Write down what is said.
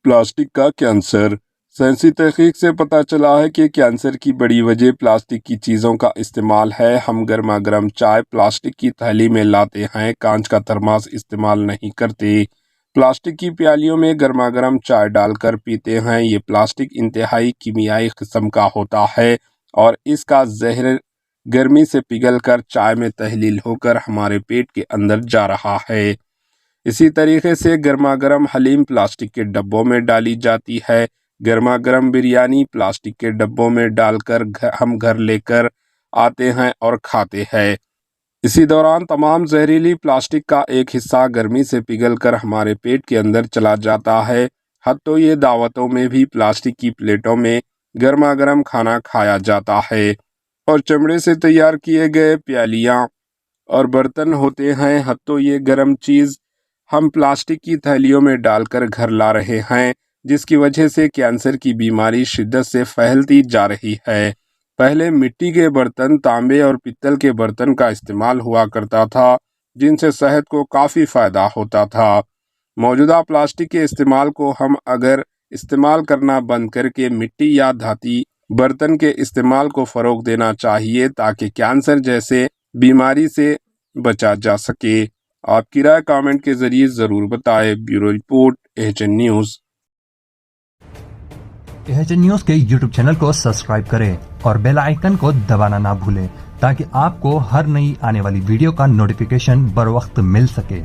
Plastic का cancer. साइंसी तहकीक से पता चला है कि कैंसर की बड़ी वजह प्लास्टिक की चीज़ों का इस्तेमाल है। हम गर्मा गर्म चाय प्लास्टिक की थैली में लाते हैं, कांच का थर्मास इस्तेमाल नहीं करते। प्लास्टिक की प्यालियों में गर्मा गर्म चाय डालकर पीते हैं। ये प्लास्टिक इंतहाई कीमियाई किस्म का होता है और इसका जहर गर्मी से पिघलकर चाय में तहलील होकर हमारे पेट के अंदर जा रहा है। इसी तरीके से गर्मा गर्म हलीम प्लास्टिक के डब्बों में डाली जाती है। गर्मा गर्म बिरयानी प्लास्टिक के डब्बों में डालकर हम घर लेकर आते हैं और खाते हैं। इसी दौरान तमाम जहरीली प्लास्टिक का एक हिस्सा गर्मी से पिघलकर हमारे पेट के अंदर चला जाता है। तो ये दावतों में भी प्लास्टिक की प्लेटों में गर्मा गर्म खाना खाया जाता है और चमड़े से तैयार किए गए प्यालियाँ और बर्तन होते हैं। तो ये गर्म चीज़ हम प्लास्टिक की थैलियों में डालकर घर ला रहे हैं, जिसकी वजह से कैंसर की बीमारी शिद्दत से फैलती जा रही है। पहले मिट्टी के बर्तन, तांबे और पित्तल के बर्तन का इस्तेमाल हुआ करता था, जिनसे सेहत को काफ़ी फ़ायदा होता था। मौजूदा प्लास्टिक के इस्तेमाल को हम अगर इस्तेमाल करना बंद करके मिट्टी या धाती बर्तन के इस्तेमाल को फ़रोग देना चाहिए, ताकि कैंसर जैसे बीमारी से बचा जा सके। आपकी राय कमेंट के जरिए ज़रूर बताएं। Bureau report, AHN news. AHN news के यूट्यूब चैनल को सब्सक्राइब करें और बेल आइकन को दबाना ना भूलें, ताकि आपको हर नई आने वाली वीडियो का नोटिफिकेशन बर वक्त मिल सके।